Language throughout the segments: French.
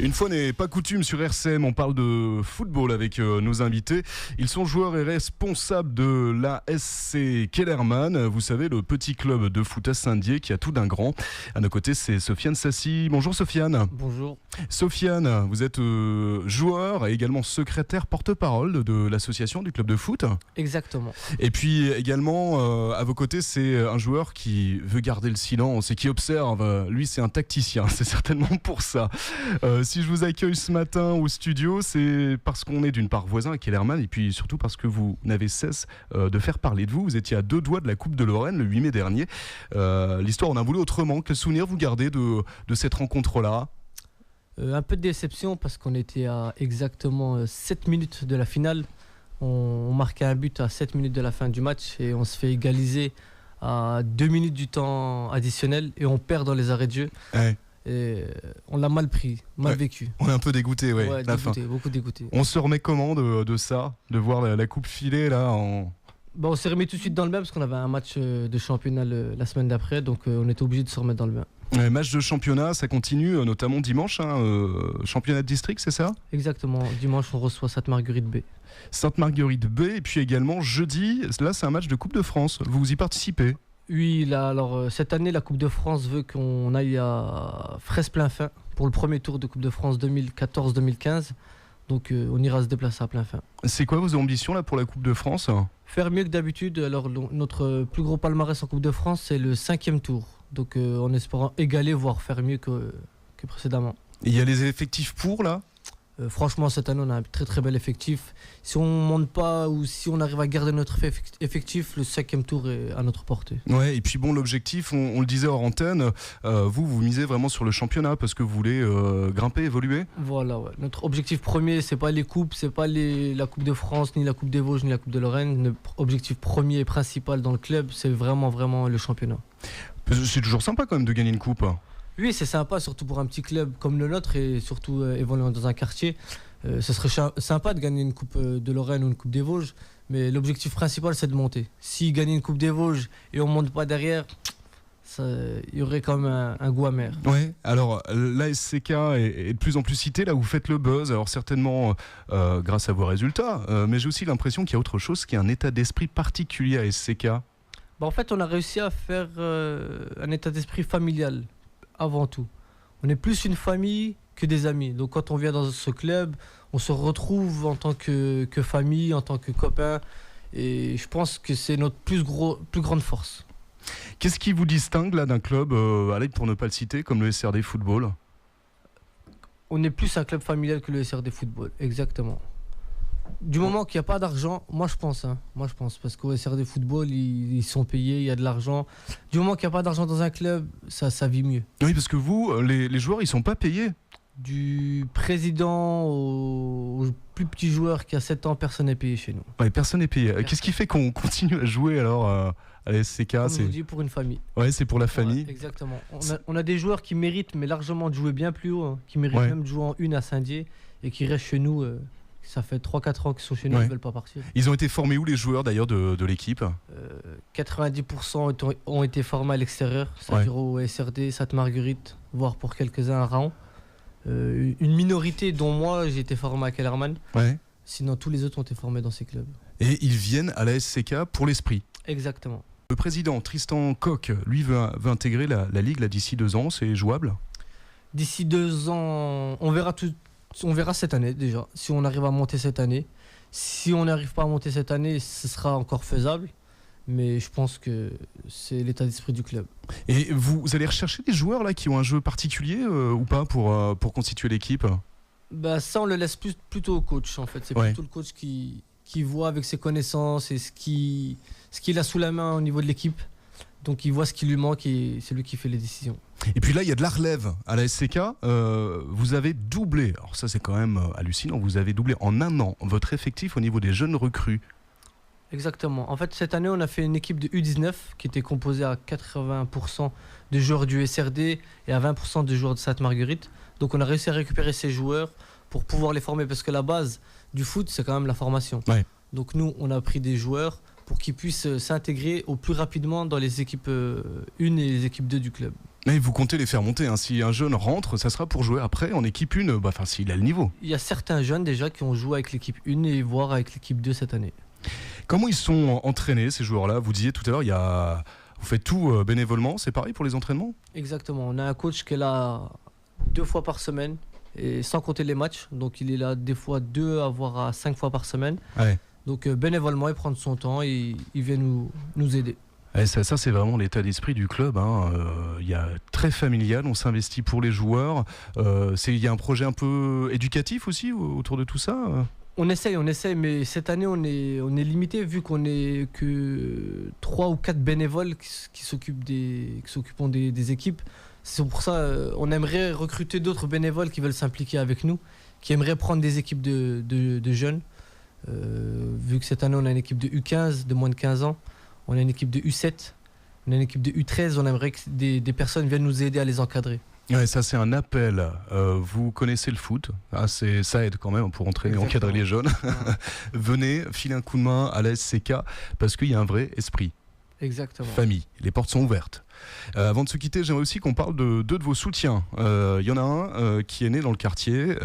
Une fois n'est pas coutume sur RCM, on parle de football avec nos invités. Ils sont joueurs et responsables de l'ASC Kellerman. Vous savez, le petit club de foot à Saint-Dié qui a tout d'un grand. À nos côtés, c'est Sofiane Sassi. Bonjour Sofiane. Bonjour. Sofiane, vous êtes joueur et également secrétaire porte-parole de l'association du club de foot. Exactement. Et puis également, à vos côtés, c'est un joueur qui veut garder le silence et qui observe. Lui, c'est un tacticien, c'est certainement pour ça. Si je vous accueille ce matin au studio, c'est parce qu'on est d'une part voisins à Kellerman et puis surtout parce que vous n'avez cesse de faire parler de vous. Vous étiez à 2 doigts de la Coupe de Lorraine le 8 mai dernier. L'histoire, on a voulu autrement. Quel souvenir vous gardez de cette rencontre-là ? Un peu de déception parce qu'on était à exactement 7 minutes de la finale. On marquait un but à 7 minutes de la fin du match et on se fait égaliser à 2 minutes du temps additionnel et on perd dans les arrêts de jeu. Ouais. Et on l'a mal pris, mal vécu. On est un peu dégoûté, ouais dégoûté, beaucoup dégoûté. On se remet comment de ça, de voir la coupe filer là en... On s'est remis tout de suite dans le bain parce qu'on avait un match de championnat la semaine d'après, donc on était obligé de se remettre dans le bain. Match de championnat, ça continue notamment dimanche, championnat de district, c'est ça ? Exactement, dimanche on reçoit Sainte-Marguerite B. Sainte-Marguerite B, et puis également jeudi, là c'est un match de Coupe de France, vous y participez ? Oui, alors cette année, la Coupe de France veut qu'on aille à Fraisse-Plein-Fin pour le premier tour de Coupe de France 2014-2015. Donc on ira se déplacer à Plein-Fin. C'est quoi vos ambitions là pour la Coupe de France ? Faire mieux que d'habitude. Alors notre plus gros palmarès en Coupe de France, c'est le 5e tour. Donc en espérant égaler, voire faire mieux que précédemment. Et il y a les effectifs pour là ? Franchement, cette année, on a un très très bel effectif. Si on ne monte pas ou si on arrive à garder notre effectif, le 5e tour est à notre portée. Ouais, et puis bon, l'objectif, on le disait hors antenne, vous misez vraiment sur le championnat parce que vous voulez grimper, évoluer ? Voilà, ouais. Notre objectif premier, c'est pas les coupes, c'est pas la Coupe de France, ni la Coupe des Vosges, ni la Coupe de Lorraine. Notre objectif premier et principal dans le club, c'est vraiment le championnat. C'est toujours sympa quand même de gagner une coupe. Oui, c'est sympa, surtout pour un petit club comme le nôtre et surtout évoluant dans un quartier. Ce serait sympa de gagner une coupe de Lorraine ou une coupe des Vosges, mais l'objectif principal, c'est de monter. Si gagner une coupe des Vosges et on ne monte pas derrière, il y aurait quand même un goût amer. Ouais, alors l'ASCK est de plus en plus cité, là où vous faites le buzz, alors certainement grâce à vos résultats, mais j'ai aussi l'impression qu'il y a autre chose, qui est un état d'esprit particulier à SCK. En fait, on a réussi à faire un état d'esprit familial. Avant tout, on est plus une famille que des amis. Donc quand on vient dans ce club, on se retrouve en tant que famille, en tant que copains. Et je pense que c'est notre plus grande force. Qu'est-ce qui vous distingue là d'un club, pour ne pas le citer, comme le SRD Football ? On est plus un club familial que le SRD Football, exactement. Du moment qu'il n'y a pas d'argent, moi je pense, parce qu'au SRD Football, ils sont payés, il y a de l'argent. Du moment qu'il n'y a pas d'argent dans un club, ça vit mieux. Oui, parce que vous, les joueurs, ils ne sont pas payés. Du président au plus petit joueur qui a 7 ans, personne n'est payé chez nous. Ouais, personne n'est payé. Qu'est-ce qui fait qu'on continue à jouer alors à la SCK ? Comme je vous dis, pour une famille. Ouais, c'est pour la famille. Ouais, exactement. On a des joueurs qui méritent, mais largement de jouer bien plus haut, qui méritent même de jouer en une à Saint-Dié et qui restent chez nous. Ça fait 3-4 ans qu'ils sont chez nous, ils ne veulent pas partir. Ils ont été formés où les joueurs d'ailleurs de l'équipe ? 90% ont été formés à l'extérieur, c'est-à-dire au SRD, Sainte-Marguerite, voire pour quelques-uns à Raon. Une minorité dont moi j'ai été formé à Kellerman. Ouais. Sinon tous les autres ont été formés dans ces clubs. Et ils viennent à la SCK pour l'esprit. Exactement. Le président Tristan Coq, lui, veut intégrer la Ligue là, d'ici 2 ans, c'est jouable ? D'ici 2 ans, on verra cette année déjà, si on arrive à monter cette année. Si on n'arrive pas à monter cette année, ce sera encore faisable. Mais je pense que c'est l'état d'esprit du club. Et vous allez rechercher des joueurs là, qui ont un jeu particulier ou pas pour constituer l'équipe ? Ça, on le laisse plutôt au coach en fait. C'est plutôt le coach qui voit avec ses connaissances et ce qu'il a sous la main au niveau de l'équipe. Donc il voit ce qui lui manque et c'est lui qui fait les décisions. Et puis là, il y a de la relève à la SCK. Vous avez doublé, alors ça c'est quand même hallucinant, vous avez doublé en 1 an votre effectif au niveau des jeunes recrues. Exactement. En fait, cette année, on a fait une équipe de U19 qui était composée à 80% de joueurs du SRD et à 20% de joueurs de Sainte-Marguerite. Donc on a réussi à récupérer ces joueurs pour pouvoir les former parce que la base du foot, c'est quand même la formation. Ouais. Donc nous, on a pris des joueurs pour qu'ils puissent s'intégrer au plus rapidement dans les équipes 1 et les équipes 2 du club. Mais vous comptez les faire monter, hein. Si un jeune rentre, ça sera pour jouer après en équipe 1, s'il a le niveau. Il y a certains jeunes déjà qui ont joué avec l'équipe 1 et voire avec l'équipe 2 cette année. Comment ils sont entraînés ces joueurs-là? Vous disiez tout à l'heure, vous faites tout bénévolement, c'est pareil pour les entraînements? Exactement, on a un coach qui est là 2 fois par semaine, et sans compter les matchs, donc il est là des fois 2 voire à 5 fois par semaine. Ouais. Donc bénévolement, il prend son temps et il vient nous aider. Et ça c'est vraiment l'état d'esprit du club, hein. Y a très familial, on s'investit pour les joueurs. Il y a un projet un peu éducatif aussi autour de tout ça. On essaye, mais cette année on est limité vu qu'on est que 3 ou 4 bénévoles qui s'occupent des équipes. C'est pour ça on aimerait recruter d'autres bénévoles qui veulent s'impliquer avec nous, qui aimeraient prendre des équipes de jeunes. Vu que cette année on a une équipe de U15 de moins de 15 ans, on a une équipe de U7, on a une équipe de U13, on aimerait que des personnes viennent nous aider à les encadrer. Ouais, ça c'est un appel. Vous connaissez le foot, ça aide quand même pour entrer et encadrer les jeunes. Venez, filez un coup de main à la SCK parce qu'il y a un vrai esprit. Exactement. Famille, les portes sont ouvertes. Avant de se quitter, j'aimerais aussi qu'on parle de deux de vos soutiens. Il y en a un qui est né dans le quartier.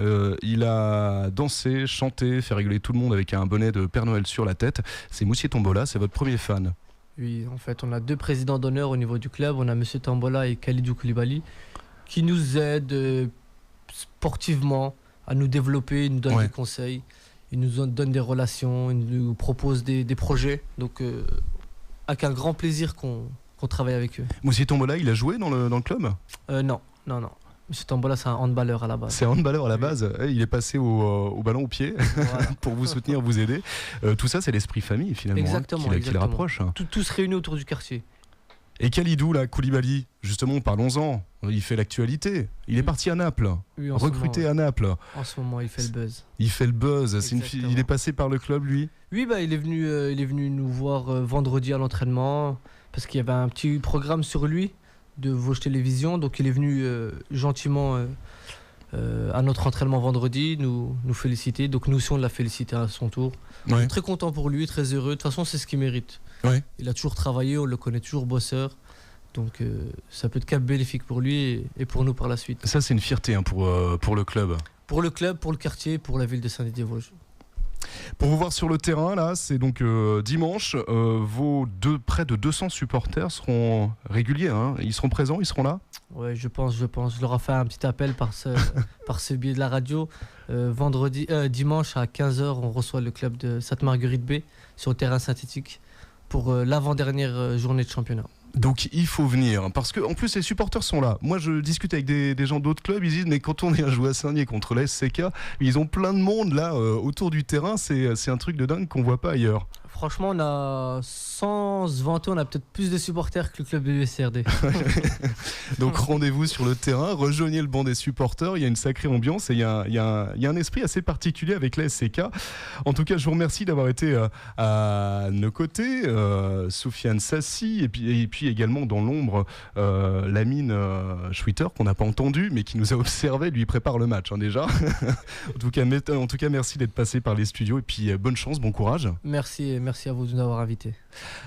Il a dansé, chanté, fait rigoler tout le monde avec un bonnet de Père Noël sur la tête. C'est Moussier Tombola, c'est votre premier fan. Oui, en fait, on a 2 présidents d'honneur au niveau du club. On a Monsieur Tombola et Khalidou Koulibaly qui nous aident sportivement à nous développer. Ils nous donnent des conseils, ils nous donnent des relations, ils nous proposent des projets. Donc, avec un grand plaisir qu'on travaille avec eux. Moussier Tombola, il a joué dans le club? Non. Monsieur Tombola, c'est un handballeur à la base. C'est un handballeur à la base. Il est passé au ballon au pied voilà. Pour vous soutenir, vous aider. Tout ça, c'est l'esprit famille finalement. Exactement, qui les rapproche. Tout se réunit autour du quartier. Et Khalidou, là, Koulibaly, justement, parlons-en. Il fait l'actualité. Il est parti à Naples, recruté à Naples. En ce moment, il fait le buzz. Il fait le buzz. Il est passé par le club, lui? Oui, il est venu nous voir vendredi à l'entraînement parce qu'il y avait un petit programme sur lui de Vosges Télévisions. Donc, il est venu gentiment à notre entraînement vendredi nous féliciter. Donc, nous aussi, on l'a félicité à son tour. On est très content pour lui, très heureux. De toute façon, c'est ce qu'il mérite. Ouais. Il a toujours travaillé, on le connaît toujours bosseur. Donc ça peut être cap bénéfique pour lui et pour nous par la suite. Ça c'est une fierté hein, pour le club. Pour le club, pour le quartier, pour la ville de Saint-Didier-Vosges. Pour vous voir sur le terrain, là, c'est donc dimanche. Près de 200 supporters seront réguliers. Hein. Ils seront présents, ils seront là? Oui, je pense. Je leur ai fait un petit appel par ce biais de la radio. Dimanche à 15h, on reçoit le club de Sainte-Marguerite-Baie sur le terrain synthétique pour l'avant-dernière journée de championnat. Donc il faut venir, parce que en plus les supporters sont là. Moi je discute avec des gens d'autres clubs, ils disent mais quand on vient jouer à Saint-Denis contre la SCK, ils ont plein de monde là autour du terrain, c'est un truc de dingue qu'on voit pas ailleurs. Franchement, sans se vanter, on a peut-être plus de supporters que le club de l'USRD. Donc rendez-vous sur le terrain, rejoignez le banc des supporters, il y a une sacrée ambiance et il y a un esprit assez particulier avec la SCK. En tout cas, je vous remercie d'avoir été à nos côtés, Soufiane Sassi, et puis également dans l'ombre, Lamine Schwitter, qu'on n'a pas entendu, mais qui nous a observé, lui prépare le match hein, déjà. en tout cas, merci d'être passé par les studios et puis bonne chance, bon courage. Merci à vous de nous avoir invités.